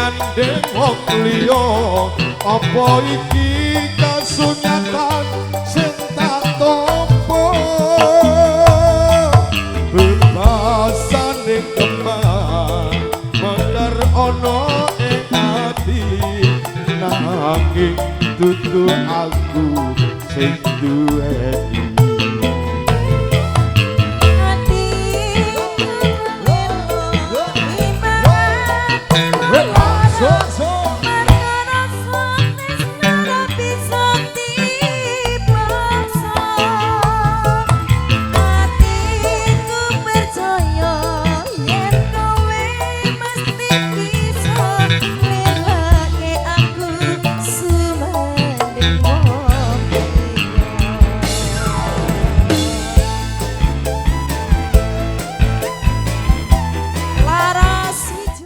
ngandeng wong liya apa iki kasunyatan sing tak tampa bebasan ing kembang mekar ana ing ati nanging dudu aku sing duweni Hatiku percaya yen kowe mesti